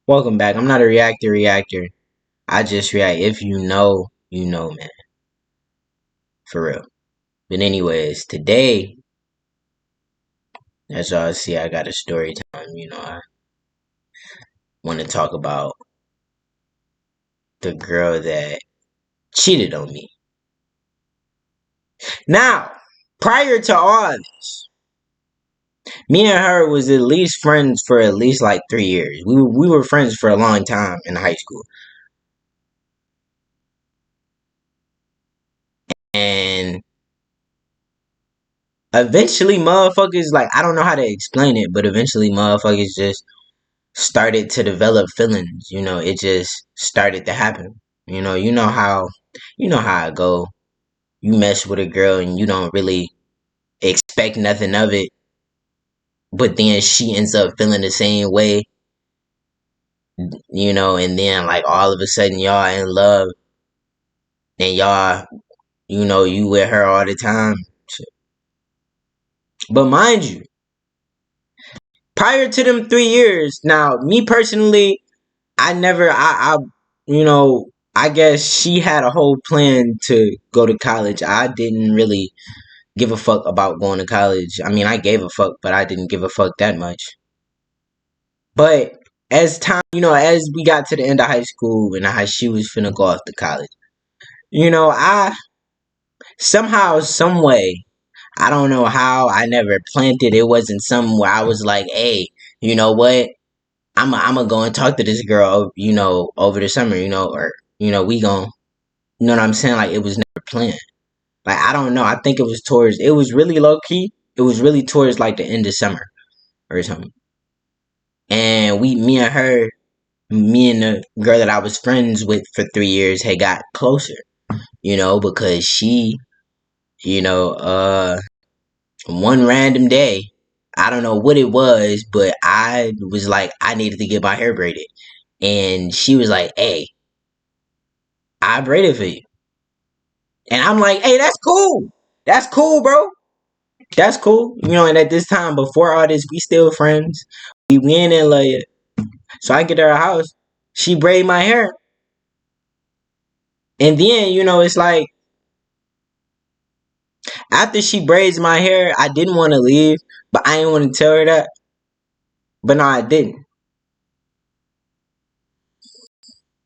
Welcome back. I'm not a reactor. I just react. If you know, you know, man. For real. But anyways, today, as y'all see, I got a story time. I want to talk about the girl that cheated on me. Now, prior to all this, me and her was at least friends for at least like 3 years. We were friends for a long time in high school. And eventually motherfuckers, like, I don't know how to explain it, but eventually motherfuckers just started to develop feelings. It just started to happen. You know how I go. You mess with a girl and you don't really expect nothing of it, but then she ends up feeling the same way, and then like all of a sudden y'all in love and y'all, you with her all the time. But mind you, prior to them 3 years, now me personally, I never you know, I guess she had a whole plan to go to college. I didn't really give a fuck about going to college. I mean, I gave a fuck, but I didn't give a fuck that much. But as time, as we got to the end of high school and she was finna go off to college, I somehow, some way, I don't know how, I never planned it. It wasn't something where I was like, hey, you know what? I'm gonna go and talk to this girl, over the summer, or we gon' you know what I'm saying? Like it was never planned. Like I don't know. I think it was really low key. It was really towards like the end of summer or something. And me and the girl that I was friends with for 3 years had got closer, because she, you know, one random day, I don't know what it was, but I was like, I needed to get my hair braided. And she was like, hey, I braided for you. And I'm like, hey, that's cool. That's cool, bro. That's cool. And at this time, before all this, we still friends. We in LA. So I get to her house. She braid my hair. And then, it's like, after she braids my hair, I didn't want to leave, but I didn't want to tell her that. But no, I didn't.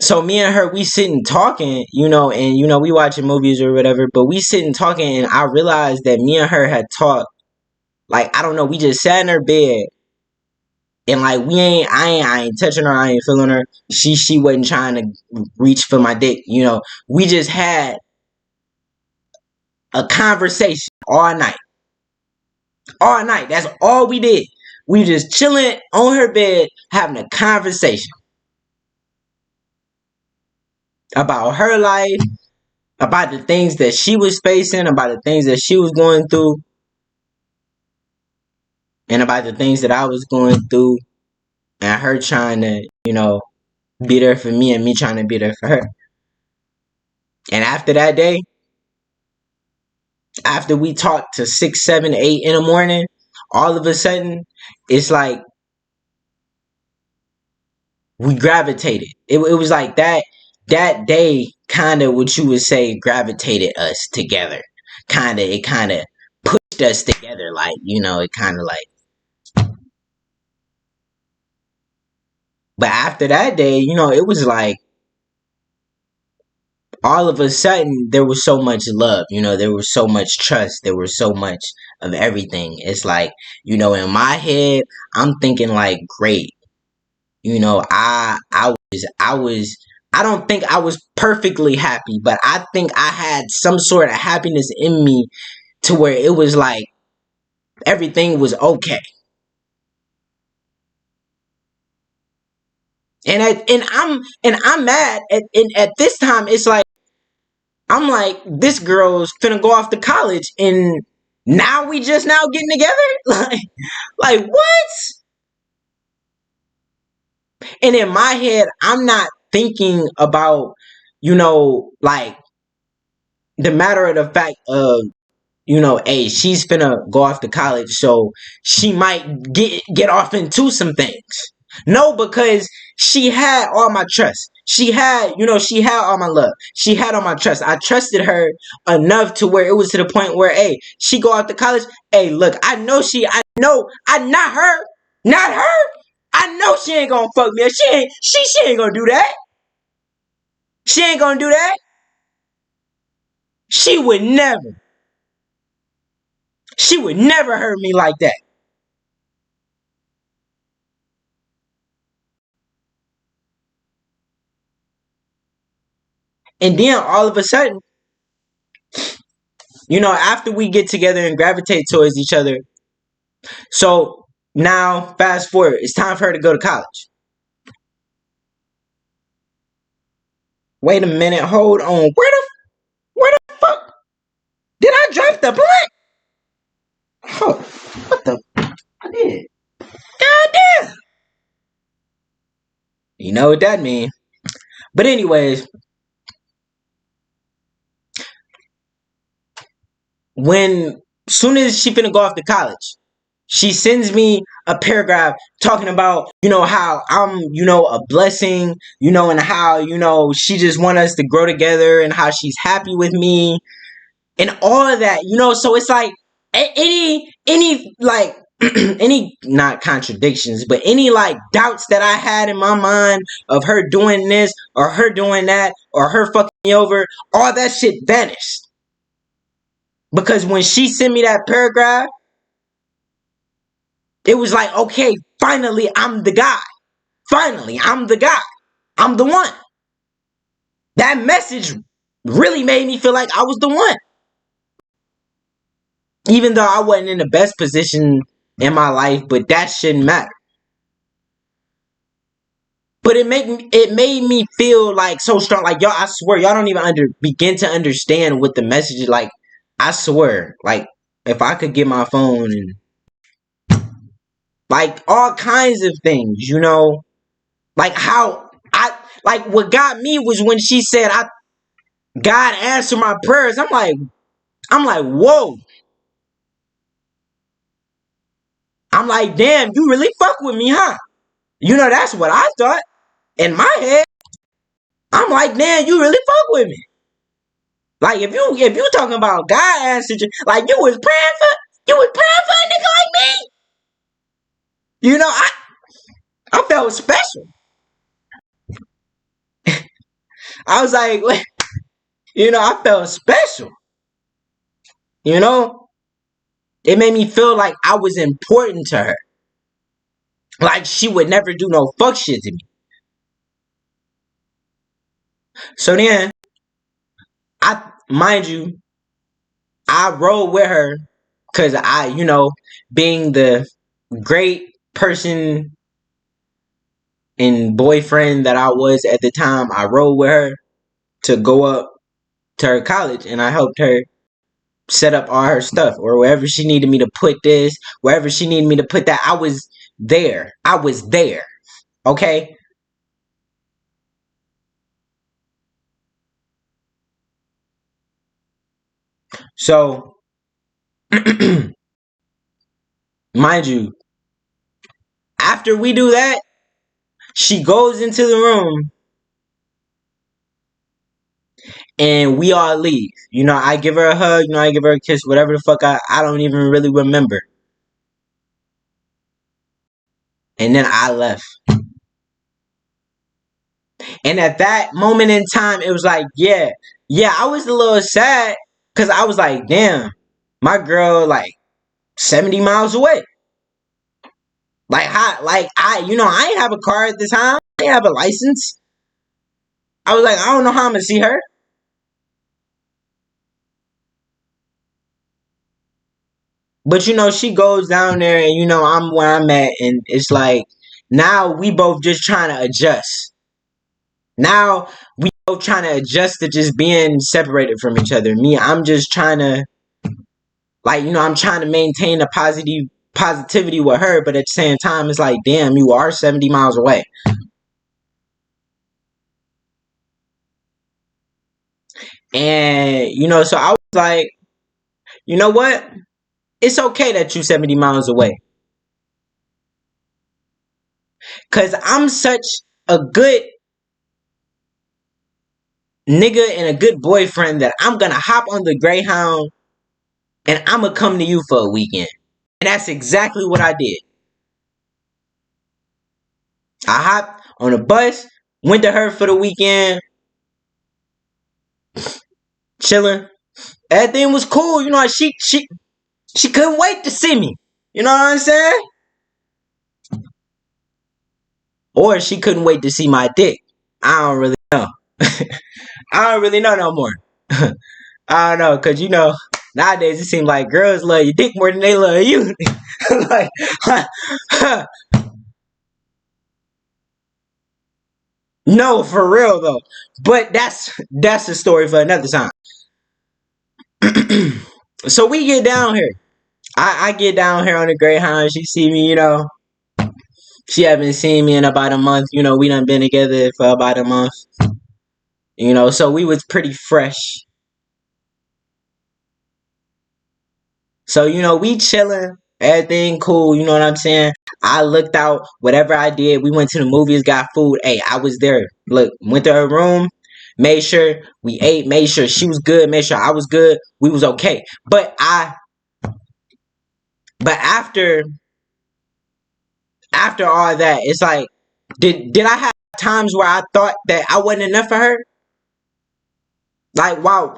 So me and her, we sitting talking, and we watching movies or whatever, but we sitting talking, and I realized that me and her had talked, like, I don't know, we just sat in her bed, and like I ain't touching her, I ain't feeling her. She wasn't trying to reach for my dick, We just had a conversation all night. All night. That's all we did. We just chilling on her bed, having a conversation about her life, about the things that she was facing, about the things that she was going through, and about the things that I was going through, and her trying to, be there for me and me trying to be there for her. And after that day, after we talked to 6, 7, 8 in the morning, all of a sudden, it's like we gravitated. It was like that day kind of what you would say gravitated us together. It kind of pushed us together. Like, it kind of like. But after that day, it was like all of a sudden there was so much love. There was so much trust. There was so much of everything. It's like, in my head, I'm thinking like, great. I don't think I was perfectly happy, but I think I had some sort of happiness in me to where it was like everything was okay. And I'm mad at this time. It's like I'm like, this girl's finna go off to college, and now we just now getting together. Like what? And in my head, I'm not thinking about, like the matter of the fact of, hey, she's finna go off to college, so she might get off into some things. No, because she had all my trust. She had, she had all my love. She had all my trust. I trusted her enough to where it was to the point where, hey, she go out to college. Hey, look, not her. I know she ain't gonna fuck me. She ain't gonna do that. She ain't gonna do that. She would never. She would never hurt me like that. And then all of a sudden, after we get together and gravitate towards each other, so now fast forward, it's time for her to go to college. Wait a minute, hold on. Where the fuck did I drop the blunt? Oh, what the? I did. God damn. You know what that means. But anyways, when soon as she finna go off to college, she sends me a paragraph talking about, how I'm, a blessing, and how, she just want us to grow together and how she's happy with me and all of that, so it's like any like any not contradictions, but any like doubts that I had in my mind of her doing this or her doing that or her fucking me over, all that shit vanished. Because when she sent me that paragraph, it was like, okay, finally, I'm the guy. Finally, I'm the guy. I'm the one. That message really made me feel like I was the one. Even though I wasn't in the best position in my life, but that shouldn't matter. But it made me feel like so strong. Like y'all, I swear, y'all don't even begin to understand what the message is. Like, I swear, like if I could get my phone and like all kinds of things, like how I like what got me was when she said God answered my prayers. I'm like, whoa. I'm like, damn, you really fuck with me, huh? That's what I thought in my head. I'm like, damn, you really fuck with me. Like if you talking about God answered you, like you was praying for a nigga like me. I felt special. I was like, I felt special. You know, it made me feel like I was important to her. Like she would never do no fuck shit to me. So then, mind you, I rode with her because being the great person and boyfriend that I was at the time, I rode with her to go up to her college and I helped her set up all her stuff or wherever she needed me to put this, wherever she needed me to put that. I was there. I was there. Okay? So, mind you, after we do that, she goes into the room and we all leave. I give her a hug, I give her a kiss, whatever the fuck I don't even really remember. And then I left. And at that moment in time, it was like, yeah, I was a little sad because I was like, damn, my girl like 70 miles away. Like how I ain't have a car at the time. I didn't have a license. I was like, I don't know how I'm gonna see her. But she goes down there and I'm where I'm at and it's like now we both just trying to adjust. Now we both trying to adjust to just being separated from each other. Me, I'm just trying to I'm trying to maintain a positivity with her, but at the same time it's like, damn, you are 70 miles away. And so I was like, you know what? It's okay that you 70 miles away. Cause I'm such a good nigga and a good boyfriend that I'm gonna hop on the Greyhound and I'm gonna come to you for a weekend. And that's exactly what I did. I hopped on a bus, went to her for the weekend, chilling. Everything was cool, you know. She couldn't wait to see me. You know what I'm saying? Or she couldn't wait to see my dick. I don't really know. I don't really know no more. I don't know, cause nowadays it seems like girls love your dick more than they love you. Like, no, for real though. But that's a story for another time. So we get down here. I get down here on the Greyhound. She see me, She haven't seen me in about a month. We done been together for about a month. So we was pretty fresh. So, we chilling, everything cool, you know what I'm saying? I looked out, whatever I did, we went to the movies, got food. Hey, I was there. Look, went to her room, made sure we ate, made sure she was good, made sure I was good. We was okay. But after all that, it's like, did I have times where I thought that I wasn't enough for her? While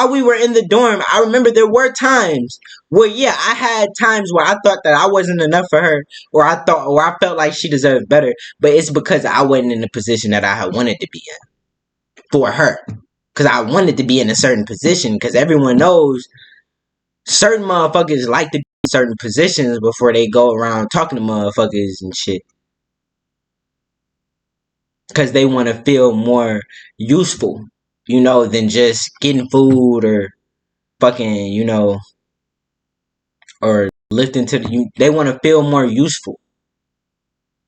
we were in the dorm, I remember there were times where I had times where I thought that I wasn't enough for her, or I felt like she deserved better, but it's because I wasn't in the position that I had wanted to be in for her. Cause I wanted to be in a certain position, cause everyone knows certain motherfuckers like to be in certain positions before they go around talking to motherfuckers and shit. Cause they want to feel more useful, than just getting food or fucking, or lifting to they want to feel more useful.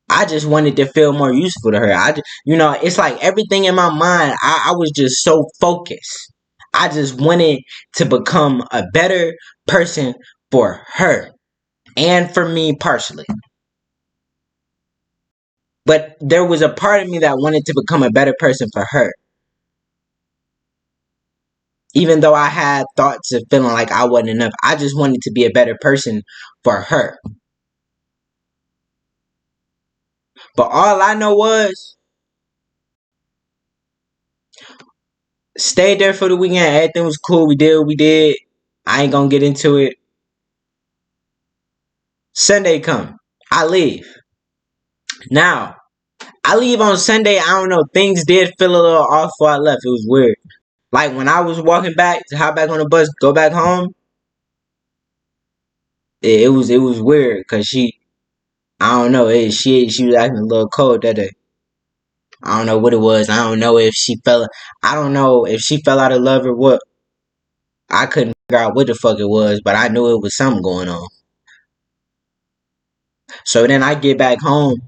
I just wanted to feel more useful to her. It's like everything in my mind, I was just so focused. I just wanted to become a better person for her and for me partially. But there was a part of me that wanted to become a better person for her. Even though I had thoughts of feeling like I wasn't enough, I just wanted to be a better person for her. But all I know was, stayed there for the weekend. Everything was cool. We did what we did. I ain't gonna get into it. Sunday come. I leave. Now, I leave on Sunday. I don't know. Things did feel a little off before I left. It was weird. Like when I was walking back to hop back on the bus, go back home. It was weird because I don't know. She was acting a little cold that day. I don't know what it was. I don't know if she fell. I don't know if she fell out of love or what. I couldn't figure out what the fuck it was, but I knew it was something going on. So then I get back home,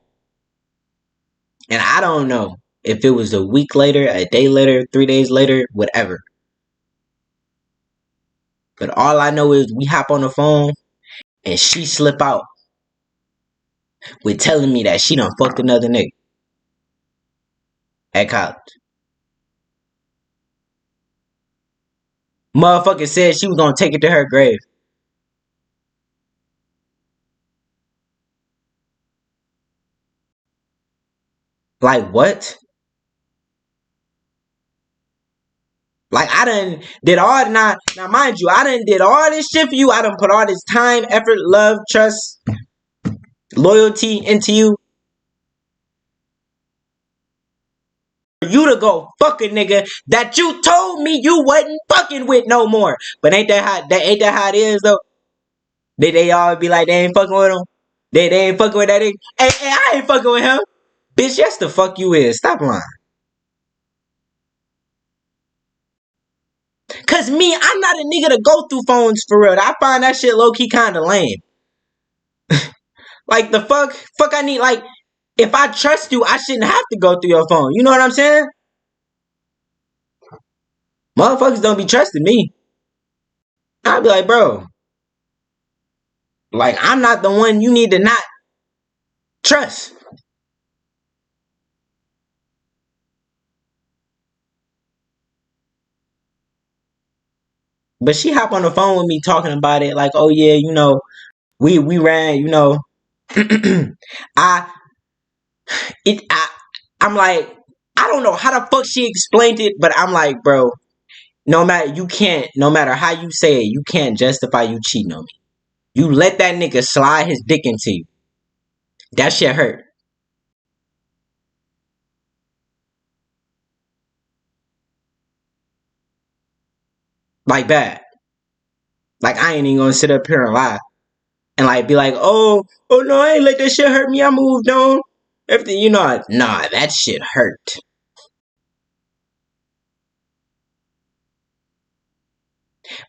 and I don't know if it was a week later, a day later, 3 days later, whatever. But all I know is we hop on the phone, and she slip out with telling me that she done fucked another nigga at college. Motherfucker said she was gonna take it to her grave. Like what? Like I done did all now mind you, I done did all this shit for you. I done put all this time, effort, love, trust, loyalty into you. For you to go fuck a nigga that you told me you wasn't fucking with no more. But ain't that how it is though? They all be like they ain't fucking with him. They ain't fucking with that nigga. Hey, I ain't fucking with him. Bitch, yes the fuck you is. Stop lying. Cause me, I'm not a nigga to go through phones for real. I find that shit low key kinda lame. Like the fuck I need like if I trust you, I shouldn't have to go through your phone. You know what I'm saying? Motherfuckers don't be trusting me. I'd be like, bro, like I'm not the one you need to not. Trust. But she hop on the phone with me talking about it like, oh yeah, we ran, I it I'm like, I don't know how the fuck she explained it, but I'm like, bro, no matter how you say it, you can't justify you cheating on me. You let that nigga slide his dick into you. That shit hurt. Like bad. Like I ain't even gonna sit up here and lie. And like be like, oh no, I ain't let that shit hurt me. I moved on. Everything, nah, that shit hurt.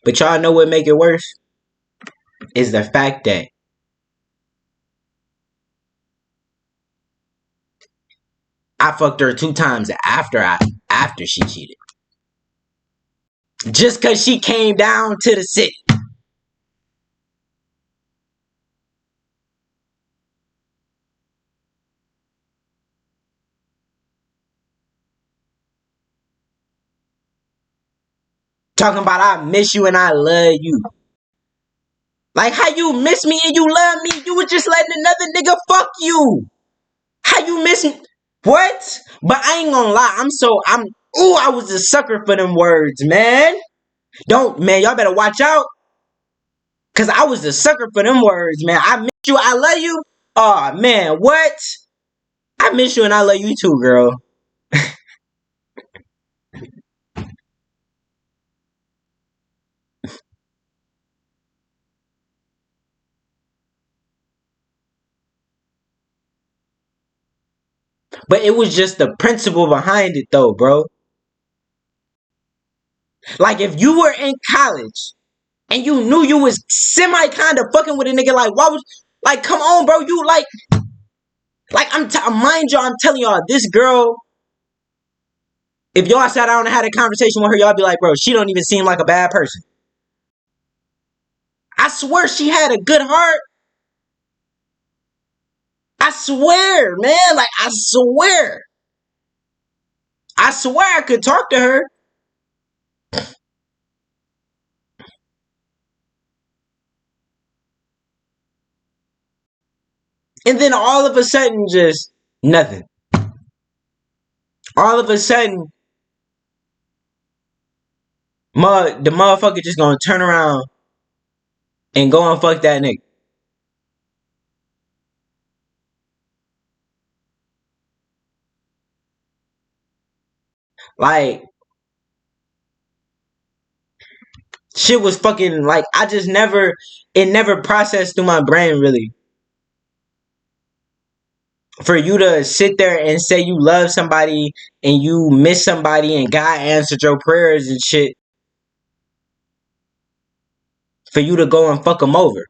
But y'all know what make it worse is the fact that I fucked her 2 times after she cheated. Just cause she came down to the city. Talking about I miss you and I love you. Like how you miss me and you love me? You was just letting another nigga fuck you. How you miss me? What? But I ain't gonna lie. I was a sucker for them words, man. Man, y'all better watch out. Cause I was a sucker for them words, man. I miss you, I love you. Oh man, what? I miss you and I love you too, girl. But it was just the principle behind it though, bro. Like if you were in college and you knew you was semi kind of fucking with a nigga, like why was like come on, bro? You like mind you, I'm telling y'all, this girl, if y'all sat down and had a conversation with her, y'all be like, bro, she don't even seem like a bad person. I swear she had a good heart. I swear, man. Like, I swear. I swear I could talk to her. And then all of a sudden, just nothing. All of a sudden, the motherfucker just gonna turn around and go and fuck that nigga. Like, shit was fucking, like, it never processed through my brain, really. For you to sit there and say you love somebody and you miss somebody and God answered your prayers and shit, for you to go and fuck them over.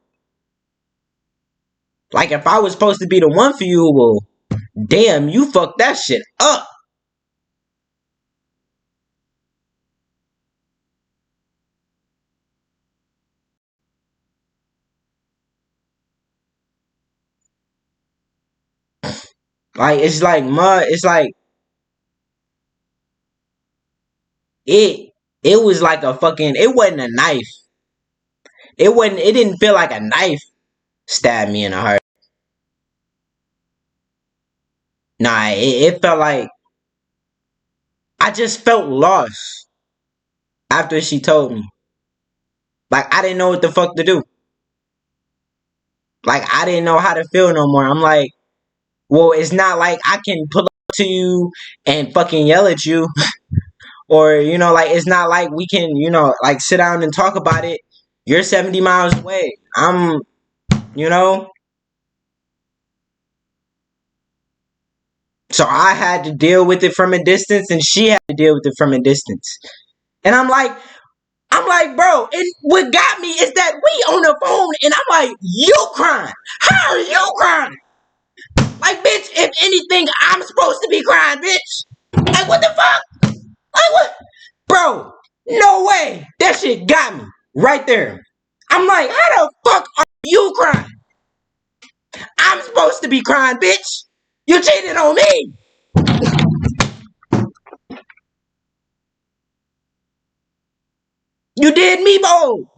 Like if I was supposed to be the one for you, well, damn, you fucked that shit up. Like it's like mud. It's like it. It was like a fucking. It wasn't a knife. It wasn't. It didn't feel like a knife stabbed me in the heart. Nah, it felt like I just felt lost after she told me. Like I didn't know what the fuck to do. Like I didn't know how to feel no more. I'm like, well, it's not like I can pull up to you and fucking yell at you. Or, like it's not like we can, like sit down and talk about it. You're 70 miles away. I'm, you know. So I had to deal with it from a distance and she had to deal with it from a distance. And I'm like, bro, and what got me is that we on the phone and I'm like, you crying. How are you crying? Like, bitch, if anything, I'm supposed to be crying, bitch. Like, what the fuck? Like, what? Bro, no way. That shit got me right there. I'm like, how the fuck are you crying? I'm supposed to be crying, bitch. You cheated on me. You did me, Bo.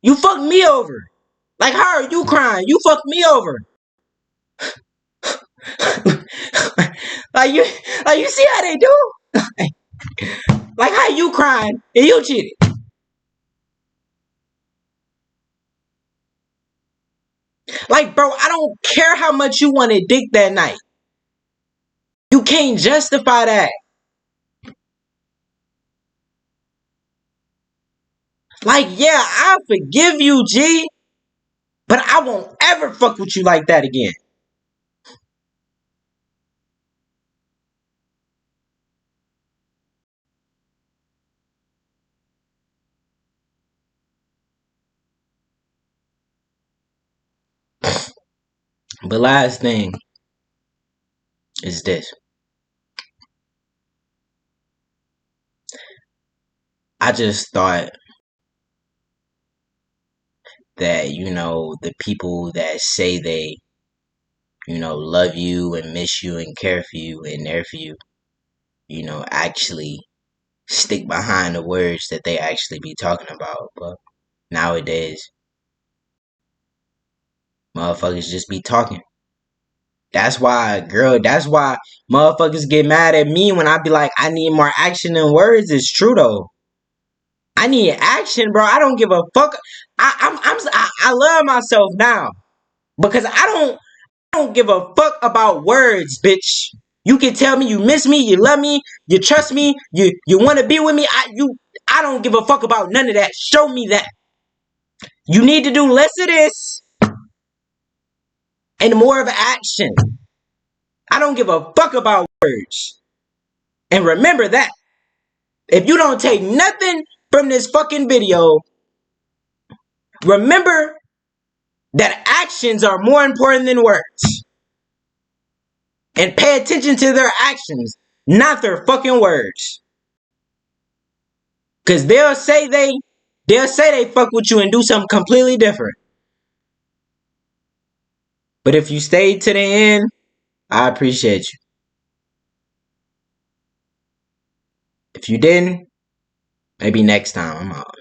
You fucked me over. Like how are you crying? You fucked me over. like you like you see how they do? Like how you crying and you cheated. Like, bro, I don't care how much you wanted dick that night. You can't justify that. Like, yeah, I forgive you, G, but I won't ever fuck with you like that again. But last thing is this. I just thought that, the people that say they, love you and miss you and care for you and there for you, actually stick behind the words that they actually be talking about. But nowadays, motherfuckers just be talking. That's why motherfuckers get mad at me when I be like, I need more action than words. It's true though. I need action, bro. I don't give a fuck. I love myself now because I don't give a fuck about words, bitch. You can tell me you miss me, you love me, you trust me, you want to be with me. I don't give a fuck about none of that. Show me that. You need to do less of this and more of action. I don't give a fuck about words. And remember that. If you don't take nothing from this fucking video, remember that actions are more important than words. And pay attention to their actions, not their fucking words. Cause they'll say they fuck with you and do something completely different. But if you stayed to the end, I appreciate you. If you didn't, maybe next time I'm out.